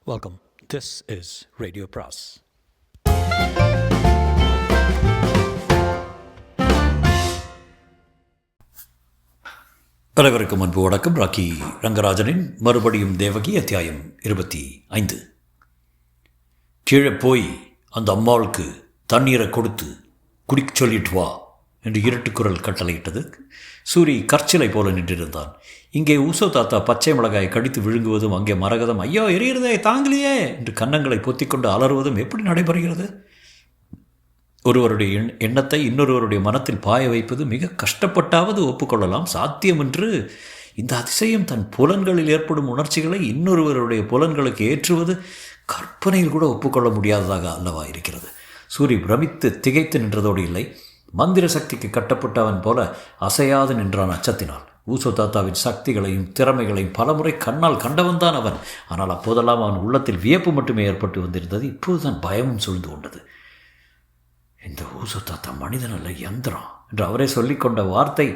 Welcome. This is Radio Pras. அனைவருக்கும் அன்பு வணக்கம். ராக்கி ரங்கராஜனின் மறுபடியும் தேவகி அத்தியாயம் 25. கீழே போய் அந்த அம்மாளுக்கு தண்ணீரை கொடுத்து குடிக்க சொல்லிட்டு வா என்று இருட்டுக்குரல் கட்டளையிட்டது. சூரி கற்சிலை போல நின்றிருந்தான். இங்கே ஊசோ தாத்தா பச்சை மிளகாயை கடித்து விழுங்குவதும், அங்கே மரகதம் ஐயோ எரிகிறதே தாங்கலையே என்று கன்னங்களை பொத்திக்கொண்டு அலறுவதும் எப்படி நடைபெறுகிறது? ஒருவருடைய எண்ணத்தை இன்னொருவருடைய மனத்தில் பாய வைப்பது மிக கஷ்டப்பட்டாவது ஒப்புக்கொள்ளலாம், சாத்தியம் என்று. இந்த அதிசயம் தன் புலன்களில் ஏற்படும் உணர்ச்சிகளை இன்னொருவருடைய புலன்களுக்கு ஏற்றுவது கற்பனையில் கூட ஒப்புக்கொள்ள முடியாததாக அல்லவா இருக்கிறது. சூரி பிரமித்து திகைத்து நின்றதோடு இல்லை, மந்திர சக்திக்கு கட்டப்பட்டவன் போல அசையாது நின்றான் அச்சத்தினால். ஊசோ தாத்தாவின் சக்திகளையும் திறமைகளையும் பலமுறை கண்ணால் கண்டவன்தான் அவன். ஆனால் அப்போதெல்லாம் அவன் உள்ளத்தில் வியப்பு மட்டுமே ஏற்பட்டு வந்திருந்தது. இப்போதுதான் பயமும் சூழ்ந்து கொண்டது. இந்த ஊசோ தாத்தா மனிதன் அல்ல, யந்திரம் என்று அவரே சொல்லிக்கொண்ட வார்த்தை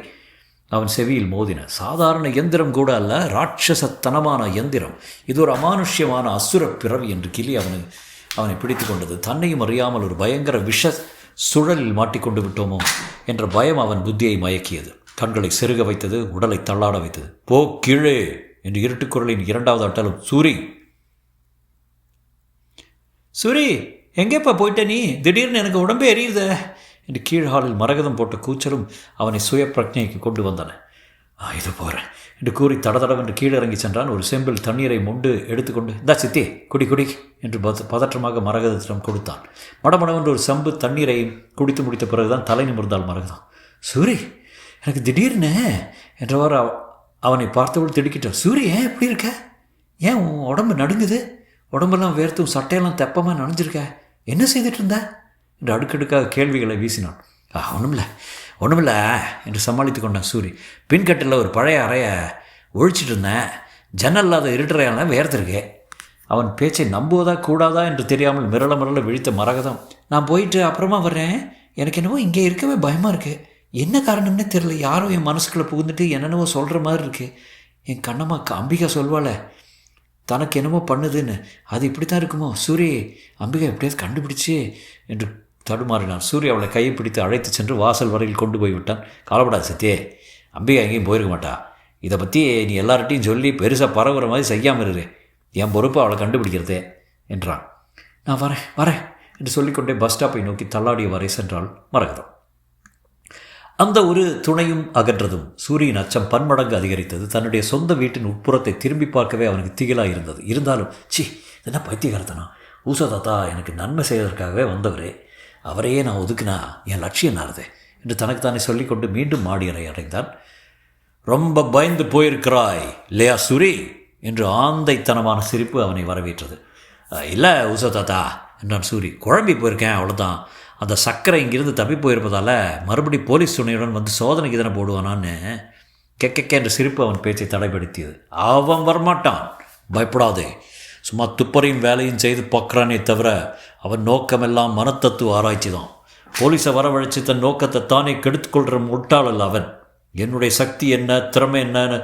அவன் செவியில் மோதின. சாதாரண எந்திரம் கூட அல்ல, ராட்சசத்தனமான எந்திரம். இது ஒரு அமானுஷ்யமான அசுர பிறவி என்று கிளி அவனை பிடித்து கொண்டது. தன்னையும் அறியாமல் ஒரு பயங்கர விஷ சுழலில் மாட்டிக்கொண்டு விட்டோமோ என்ற பயம் அவன் புத்தியை மயக்கியது. கண்களை செருக வைத்தது, உடலை தள்ளாட வைத்தது. போ கீழே என்று இருட்டுக்குரலின் இரண்டாவது அட்டலும், சூரி சூரி எங்கேப்பா போயிட்ட நீ? திடீர்னு எனக்கு உடம்பே எரியுத என்று கீழ் ஹாலில் மரகதம் போட்ட கூச்சலும் அவனை சுய பிரஜைக்கு கொண்டு வந்தன. இது போகிறேன் என்று கூறி தடதடவென்று கீழிறங்கி சென்றான். ஒரு செம்பில் தண்ணீரை மொண்டு எடுத்துக்கொண்டு, இந்தா சித்தி குடி குடி என்று பதற்றமாக மரகதத்திடம் கொடுத்தான். மடமடவென்று ஒரு செம்பு தண்ணீரை குடித்து முடித்த பிறகுதான் தலை நிமிர்ந்தாள் மரகதம். சூரி எனக்கு திடீர்னு என்றவாறு அவனை பார்த்தவள் திடுக்கிட்டான். சூரி ஏன் எப்படி இருக்க? ஏன் உன் உடம்பு நடுங்குது? உடம்பெல்லாம் வேர்த்தும் சட்டையெல்லாம் தெப்பமாக நனைஞ்சிருக்க. என்ன செய்துட்டு இருந்த என்று அடுக்கடுக்காக கேள்விகளை வீசினான். ஒன்றுமில்ல என்று சமாளித்து கொண்டான் சூரி. பின்கட்டில் ஒரு பழைய அறையை ஒழிச்சிட்டு இருந்தேன். ஜன்னல் இல்லாத இருட்டுறையால் வேர்த்திருக்கே. அவன் பேச்சை நம்புவதா கூடாதா என்று தெரியாமல் மிரள விழித்த மரகதம், நான் போயிட்டு அப்புறமா வர்றேன். எனக்கு என்னவோ இங்கே இருக்கவே பயமாக இருக்குது. என்ன காரணம்னே தெரியல. யாரோ என் மனசுக்குள்ளே புகுந்துட்டு என்னென்னவோ சொல்கிற மாதிரி இருக்குது. என் கண்ணம்மாக்கு அம்பிகா சொல்வாளே தனக்கு என்னமோ பண்ணுதுன்னு, அது இப்படி தான் இருக்குமோ? சூரி அம்பிகா எப்படியாவது கண்டுபிடிச்சி என்று தடுமாறினான். சூரிய அவளை கையை பிடித்து அழைத்து சென்று வாசல் வரையில் கொண்டு போய்விட்டான். கவலைப்படாது சத்தியே, அம்பிகா எங்கேயும் போயிருக்க மாட்டா. இதை பற்றி நீ எல்லார்ட்டையும் சொல்லி பெருசாக பரவுற மாதிரி செய்யாமல் இரு. என் பொறுப்பு அவளை கண்டுபிடிக்கிறதே என்றான். நான் வரேன் என்று சொல்லிக்கொண்டே பஸ் ஸ்டாப்பை நோக்கி தள்ளாடிய வரை சென்றாள் மரகதம். அந்த ஒரு துணையும் அகன்றதும் சூரியன் அச்சம் பன்மடங்கு அதிகரித்தது. தன்னுடைய சொந்த வீட்டின் உட்புறத்தை திரும்பி பார்க்கவே அவனுக்கு திகிலாக இருந்தது. இருந்தாலும் என்ன பைத்தியகாரத்தனா, ஊசோ தாத்தா எனக்கு நன்மை செய்வதற்காகவே வந்தவரே, அவரையே நான் ஒதுக்குனா என் லட்சியம் நாரதே என்று தனக்குத்தானே சொல்லிக்கொண்டு மீண்டும் மாடி அடைந்தான். ரொம்ப பயந்து போயிருக்கிறாய் இல்லையா சூரி என்று ஆந்தைத்தனமான சிரிப்பு அவனை வரவேற்றது. இல்லை ஊசோ தாத்தா என்றான் சூரி. குழம்பி போயிருக்கேன், அவ்வளோதான். அந்த சக்கரை இங்கிருந்து தப்பி போயிருப்பதால் மறுபடி போலீஸ் துணையுடன் வந்து சோதனைக்கு இதனை போடுவானான்னு என்ற சிரிப்பு அவன் பேச்சை தடைப்படுத்தியது. அவன் வரமாட்டான், பயப்படாதே. சும்மா துப்பறையும் வேலையும் செய்து பார்க்குறானே தவிர அவன் நோக்கமெல்லாம் மனத்தத்துவ ஆராய்ச்சி தான். போலீஸை வரவழைச்சி தன் நோக்கத்தை தானே கெடுத்துக்கொள்கிற முட்டாள் அல்ல அவன். என்னுடைய சக்தி என்ன, திறமை என்னன்னு,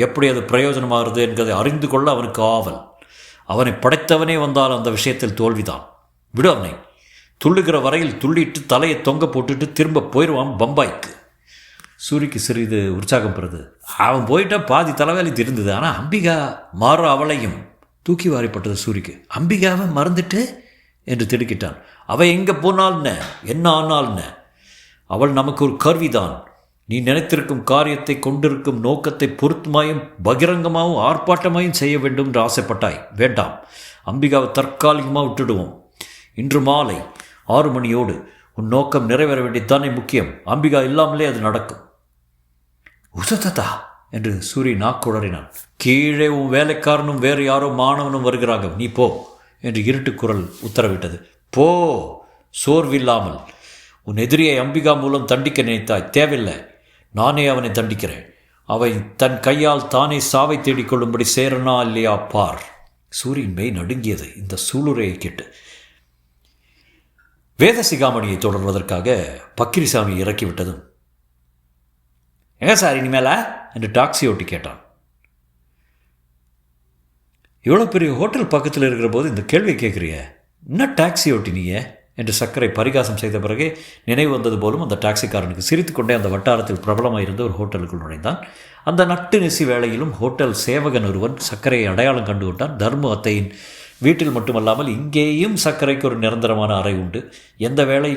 எப்படி அது பிரயோஜனமாகிறது என்கிறதை அறிந்து கொள்ள அவனுக்கு ஆவல். அவனை படைத்தவனே வந்தால் அந்த விஷயத்தில் தோல்விதான். விடு அவனை. துள்ளுகிற வரையில் துள்ளிட்டு தலையை தொங்க போட்டுட்டு திரும்ப போயிடுவான் பம்பாய்க்கு. சூரிக்கு சிறிது உற்சாகம் பெறுது. அவன் போயிட்டா பாதி தலைவேலி திருந்தது. ஆனால் அம்பிகா மாற அவளையும் தூக்கி வாரிப்பட்டது சூரிக்கு. அம்பிகாவை மறந்துட்டு என்று திடுக்கிட்டான். அவள் எங்கே போனால்னு, என்ன ஆனால்னு, அவள் நமக்கு ஒரு கருவிதான். நீ நினைத்திருக்கும் காரியத்தை கொண்டிருக்கும் நோக்கத்தை பொருத்தமாயும் பகிரங்கமாகவும் ஆர்ப்பாட்டமாயும் செய்ய வேண்டும் என்று ஆசைப்பட்டாய். வேண்டாம், அம்பிகாவை தற்காலிகமாக விட்டுடுவோம். இன்று மாலை 6 மணியோடு உன் நோக்கம் நிறைவேற வேண்டியதானே முக்கியம். அம்பிகா இல்லாமலே அது நடக்கும். ஊசோ தாத்தா என்று சூரி நாக்குடறினான். கீழே உன் வேலைக்காரனும் வேறு யாரோ மாணவனும் வருகிறாங்க, நீ போ என்று இருட்டுக்குரல் உத்தரவிட்டது. போ, சோர்வில்லாமல். உன் எதிரியை அம்பிகா மூலம் தண்டிக்க நினைத்தாய், தேவையில்லை. நானே அவனை தண்டிக்கிறேன். அவை தன் கையால் தானே சாவை தேடிக்கொள்ளும்படி சேரனா இல்லையா பார். சூரியன் மெய் நடுங்கியது இந்த சூளுரையை கேட்டு. வேத சிகாமணியை தொடர்வதற்காக பக்கிரிசாமி இறக்கிவிட்டதும், எங்க சார் இனிமேல என்று டாக்ஸி ஓட்டி கேட்டான். இவ்வளோ பெரிய ஹோட்டல் பக்கத்தில் இருக்கிற போது இந்த கேள்வி கேட்குறிய? என்ன டாக்ஸி ஓட்டினியே என்று சர்க்கரை பரிகாசம் செய்த பிறகே நினைவு வந்தது போலும் அந்த டாக்ஸிக்காரனுக்கு சிரித்து கொண்டே அந்த வட்டாரத்தில் பிரபலமாக இருந்த ஒரு ஹோட்டலுக்குள் நுழைந்தான். அந்த நட்டு நெசி வேளையிலும் ஹோட்டல் சேவகன் ஒருவன் சர்க்கரையை அடையாளம் கண்டு விட்டான். தர்மு அத்தையின் வீட்டில் மட்டுமல்லாமல் இங்கேயும் சர்க்கரைக்கு ஒரு நிரந்தரமான அறை உண்டு. எந்த வேளை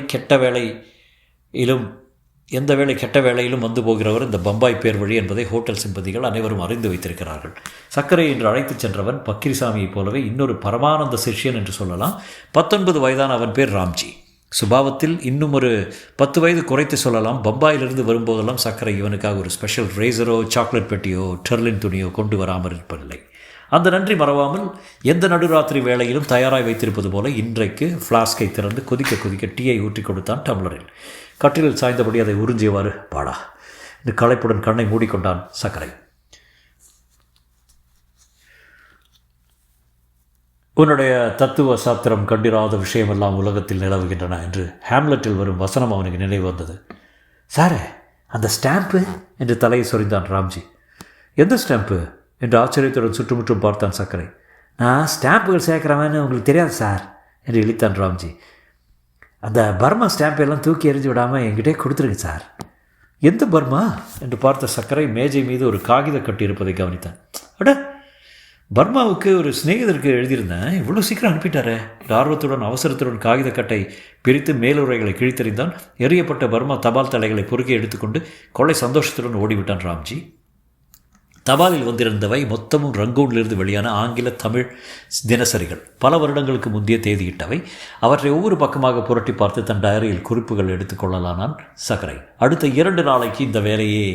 கெட்ட வேளையிலும் வந்து போகிறவர் இந்த பம்பாய் பேர் வழி என்பதை ஹோட்டல் சிம்பதிகள் அனைவரும் அறிந்து வைத்திருக்கிறார்கள். சர்க்கரை என்று அழைத்துச் சென்றவன் பக்கிரிசாமியைப் போலவே இன்னொரு பரமானந்த சிஷ்யன் என்று சொல்லலாம். 19 வயதான அவன் பேர் ராம்ஜி. சுபாவத்தில் இன்னும் ஒரு 10 வயது குறைத்து சொல்லலாம். பம்பாயிலிருந்து வரும்போதெல்லாம் சர்க்கரை இவனுக்காக ஒரு ஸ்பெஷல் ரேசரோ சாக்லேட் பெட்டியோ டெர்லின் துணியோ கொண்டு வராமல் இருப்பதில்லை. அந்த நன்றி மறவாமல் எந்த நடுராத்திரி வேளையிலும் தயாராக வைத்திருப்பது போல இன்றைக்கு ஃப்ளாஸ்கை திறந்து கொதிக்க டீயை ஊற்றி கொடுத்தான் டம்ளரில். கட்டிலில் சாய்ந்தபடி அதை உறிஞ்சியவாறு பாடா இந்த களைப்புடன் கண்ணை மூடிக்கொண்டான் சர்க்கரை. உன்னுடைய தத்துவ சாத்திரம் கண்டிராத விஷயமெல்லாம் உலகத்தில் நிலவுகின்றன என்று ஹேம்லெட்டில் வரும் வசனம் அவனுக்கு நினைவு வந்தது. சாரே, அந்த ஸ்டாம்ப்பு என்று தலையை சொரிந்தான் ராம்ஜி. எந்த ஸ்டாம்ப்பு என்று ஆச்சரியத்துடன் சுற்றுமுற்றும் பார்த்தான் சர்க்கரை. நான் ஸ்டாம்புகள் சேர்க்குறவன்னு உங்களுக்கு தெரியாது சார் என்று இழித்தான் ராம்ஜி. அந்த பர்மா ஸ்டாம்பெல்லாம் தூக்கி எறிஞ்சு விடாமல் என்கிட்டே கொடுத்துருங்க சார். எந்த பர்மா என்று பார்த்த சர்க்கரை மேஜை மீது ஒரு காகித கட்டி இருப்பதை கவனித்தான். அட, பர்மாவுக்கு ஒரு சிநேகிதருக்கு எழுதியிருந்தேன், இவ்வளோ சீக்கிரம் அனுப்பிட்டாரே. ஆர்வத்துடன் அவசரத்துடன் காகித கட்டை பிரித்து மேலுரைகளை கிழித்தறிந்தான். எறியப்பட்ட பர்மா தபால் தலைகளை பொறுக்கி எடுத்துக்கொண்டு கொள்ளை சந்தோஷத்துடன் ஓடிவிட்டான் ராம்ஜி. தபாலில் வந்திருந்தவை மொத்தமும் ரங்கூனிலிருந்து வெளியான ஆங்கில தமிழ் தினசரிகள். பல வருடங்களுக்கு முந்தைய தேதியிட்டவை. அவற்றை ஒவ்வொரு பக்கமாக புரட்டி பார்த்து தன் டயரியில் குறிப்புகள் எடுத்துக்கொள்ளலானான் சர்க்கரை. அடுத்த 2 நாளைக்கு இந்த வேலையே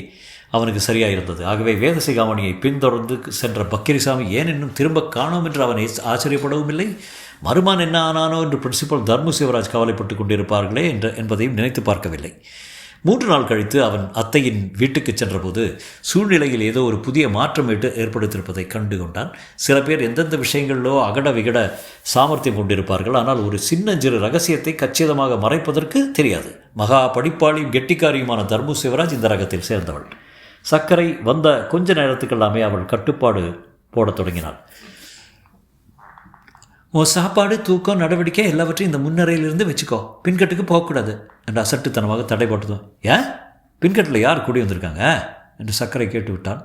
அவனுக்கு சரியாயிருந்தது. ஆகவே வேதசிகாமணியை பின்தொடர்ந்து சென்ற பக்கிரிசாமி ஏன் இன்னும் திரும்ப காணோம் என்று அவனை ஆச்சரியப்படவும் இல்லை. மருமான் என்ன ஆனானோ என்று பிரின்சிபல் தர்மு சிவராஜ் கவலைப்பட்டு கொண்டிருப்பார்களே என்பதையும் நினைத்து பார்க்கவில்லை. 3 நாள் கழித்து அவன் அத்தையின் வீட்டுக்கு சென்றபோது சூழ்நிலையில் ஏதோ ஒரு புதிய மாற்றம் ஏற்படுத்தியிருப்பதை கண்டு கொண்டான். சில பேர் எந்தெந்த விஷயங்களிலோ அகட விகட சாமர்த்தியம் கொண்டிருப்பார்கள். ஆனால் ஒரு சின்னஞ்சிறு ரகசியத்தை கச்சிதமாக மறைப்பதற்கு தெரியாது. மகா படிப்பாளியும் கெட்டிக்காரியுமான தர்மு சிவராஜ் இந்த ரகத்தில் சேர்ந்தவள். சர்க்கரை வந்த கொஞ்ச நேரத்துக்கெல்லாமே அவள் கட்டுப்பாடு போடத் தொடங்கினாள். உன் சாப்பாடு, தூக்கம், நடவடிக்கை எல்லாவற்றையும் இந்த முன்னறையிலிருந்து வச்சுக்கோ. பின்கட்டுக்கு போகக்கூடாது என்று அசட்டுத்தனமாக தடை போட்டதும். ஏன் பின்கட்டில் யார் கூடி வந்திருக்காங்க என்று சர்க்கரை கேட்டு விட்டான்.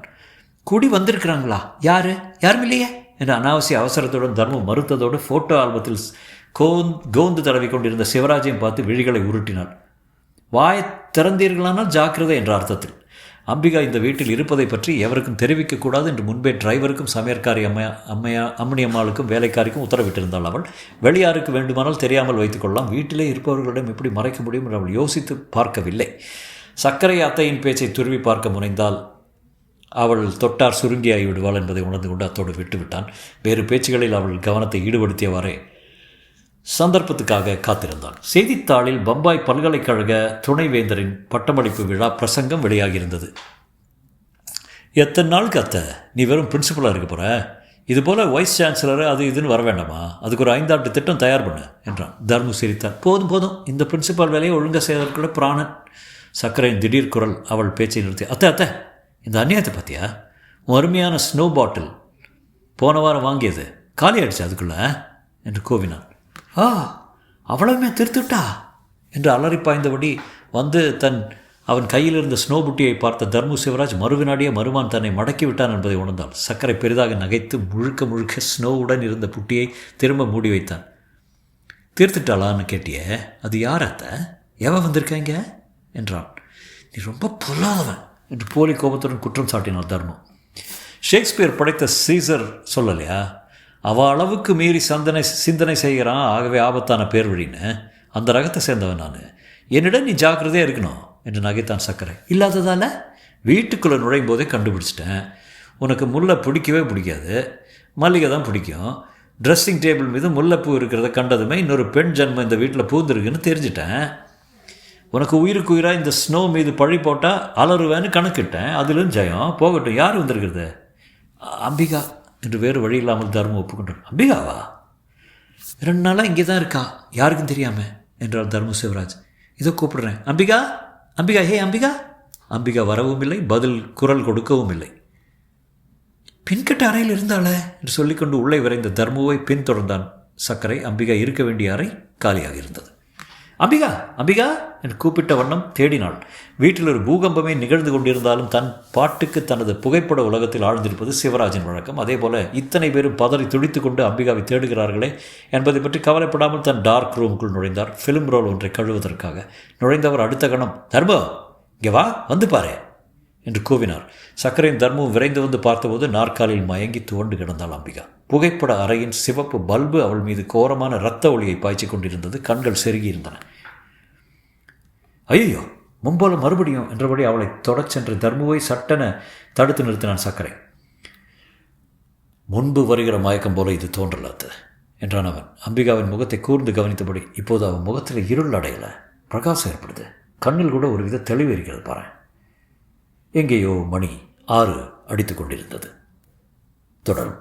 கூடி வந்திருக்கிறாங்களா? யாரும் இல்லையே என்று அனாவசிய அவசரத்துடன் தர்மம் மறுத்ததோடு ஃபோட்டோ ஆல்பத்தில் கோந்து தடவி கொண்டிருந்த சிவராஜையும் பார்த்து விழிகளை உருட்டினாள். வாயை திறந்தீர்களானால் ஜாக்கிரதை என்ற அர்த்தத்தில். அம்பிகா இந்த வீட்டில் இருப்பதை பற்றி எவருக்கும் தெரிவிக்கக்கூடாது என்று முன்பே டிரைவருக்கும் சமையற்காரி அம்மணியம்மாளுக்கும் வேலைக்காரிக்கும் உத்தரவிட்டிருந்தாள். அவள் வெளியாருக்கு வேண்டுமானால் தெரியாமல் வைத்துக்கொள்ளலாம். வீட்டிலே இருப்பவர்களிடம் எப்படி மறைக்க முடியும் என்று அவள் யோசித்து பார்க்கவில்லை. சர்க்கரை அத்தையின் பேச்சை துருவி பார்க்க முனைந்தால் அவள் தொட்டார் சுருங்கியாகி விடுவாள் என்பதை உணர்ந்து கொண்டு அத்தோடு விட்டுவிட்டான். வேறு பேச்சுகளில் அவள் கவனத்தை ஈடுபடுத்தியவாறே சந்தர்ப்பத்துக்காக காத்திருந்தான். செய்தித்தாளில் பம்பாய் பல்கலைக்கழக துணைவேந்தரின் பட்டமளிப்பு விழா பிரசங்கம் வெளியாகியிருந்தது. எத்தனை நாளுக்கு அத்தை நீ வெறும் பிரின்சிபலாக இருக்க போகிற? இதுபோல் வைஸ் சான்சலரு அது இதுன்னு வர வேண்டாமா? அதுக்கு ஒரு 5 ஆண்டு திட்டம் தயார் பண்ணு என்றான். தர்மு சிரித்தார். போதும் இந்த பிரின்சிபால் வேலையை ஒழுங்காக செய்வதற்குள்ள பிராணன். சர்க்கரையின் திடீர் குரல் அவள் பேச்சை நிறுத்தி. அத்தை இந்த அநியாயத்தை பார்த்தியா? உன் அருமையான ஸ்னோ பாட்டில் போன வாரம் வாங்கியது காலி ஆயிடுச்சு அதுக்குள்ள என்று கூவினான். அவ்வளவுமே திருத்துட்டா என்று அலறி பாய்ந்தபடி வந்து அவன் கையில் இருந்த ஸ்னோ புட்டியை பார்த்த தர்மு சிவராஜ் மறுவினாடியே மருமான் தன்னை மடக்கி விட்டான் என்பதை உணர்ந்தாள். சர்க்கரை பெரிதாக நகைத்து முழுக்க ஸ்னோவுடன் இருந்த புட்டியை திரும்ப மூடி வைத்தான். தீர்த்துட்டாளான்னு கேட்டியே, அது யார் அத்தை? எவன் வந்திருக்காங்க என்றான். நீ ரொம்ப பொல்லாதவன் என்று போலி கோபத்துடன் குற்றம் சாட்டினாள் தர்மம். ஷேக்ஸ்பியர் படைத்த சீசர் சொல்லலையா, அவள் அளவுக்கு மீறி சிந்தனை செய்கிறான், ஆகவே ஆபத்தான பேர் வழின்னு. அந்த ரகத்தை சேர்ந்தவன் நான். என்னிடம் நீ ஜாக்கிரதையாக இருக்கணும் என்று நகைத்தான் சர்க்கரை. இல்லாததால் வீட்டுக்குள்ளே நுழையும் போதே கண்டுபிடிச்சிட்டேன். உனக்கு முல்லை பிடிக்காது, மல்லிகை தான் பிடிக்கும். ட்ரெஸ்ஸிங் டேபிள் மீது முல்லைப்பூ இருக்கிறத கண்டதுமே இன்னொரு பெண் ஜன்மம் இந்த வீட்டில் பூந்துருக்குன்னு தெரிஞ்சிட்டேன். உனக்கு உயிருக்கு உயிராக இந்த ஸ்னோ மீது பழி போட்டால் அலறுவேன்னு கணக்கிட்டேன். அதிலும் ஜெயம் போகட்டும். யார் வந்திருக்கிறது? அம்பிகா என்று வேறு வழி இல்லாமல் தர்மம் ஒப்புக்கொண்டார். அம்பிகாவா? 2 நாளாக இங்கே தான் இருக்கா, யாருக்கும் தெரியாமல் என்றார் தர்மு சிவராஜ். இதோ கூப்பிடுறேன். அம்பிகா, ஹே அம்பிகா. அம்பிகா வரவும் இல்லை, பதில் குரல் கொடுக்கவும் இல்லை. பின்கட்ட அறையில் இருந்தாளே என்று சொல்லிக்கொண்டு உள்ளே விரைந்த தர்முவை பின்தொடர்ந்தான் சர்க்கரை. அம்பிகா இருக்க வேண்டிய அறை காலியாக இருந்தது. அம்பிகா, அம்பிகா என்று கூப்பிட்ட வண்ணம் தேடினாள். வீட்டில் ஒரு பூகம்பமே நிகழ்ந்து கொண்டிருந்தாலும் தன் பாட்டுக்கு தனது புகைப்பட உலகத்தில் ஆழ்ந்திருப்பது சிவராஜன் வழக்கம். அதே போல இத்தனை பேரும் பதறி துடித்து கொண்டு அம்பிகாவை தேடுகிறார்களே என்பதை பற்றி கவலைப்படாமல் தன் டார்க் ரூமுக்குள் நுழைந்தார். ஃபிலிம் ரோல் ஒன்றை கழுவதற்காக. நுழைந்தவர் அடுத்த கணம், தர்மோ இங்கே வா, வந்து பாரு என்று கூவினார். சர்க்கரையின் தர்மம் விரைந்து வந்து பார்த்தபோது நாற்காலியில் மயங்கி துவண்டு கிடந்தாள் அம்பிகா. புகைப்பட அறையின் சிவப்பு பல்பு அவள் மீது கோரமான இரத்த ஒளியை பாய்ச்சி கொண்டிருந்தது. கண்கள் செருகியிருந்தன. ஐயோ, மும்போல மறுபடியும் என்றபடி அவளை தொடச் சென்று தர்முவை சட்டென தடுத்து நிறுத்தினான் சர்க்கரை. முன்பு வருகிற மயக்கம் போல இது தோன்றலாது என்றான் அவன். அம்பிகாவின் முகத்தை கூர்ந்து கவனித்தபடி, இப்போது அவன் முகத்தில் இருள் அடையலை, பிரகாசம் ஏற்படுது. கண்ணில் கூட ஒரு வித தெளிவு இருக்கிறது பாரு. எங்கேயோ மணி 6 அடித்து கொண்டிருந்தது. தொடரும்.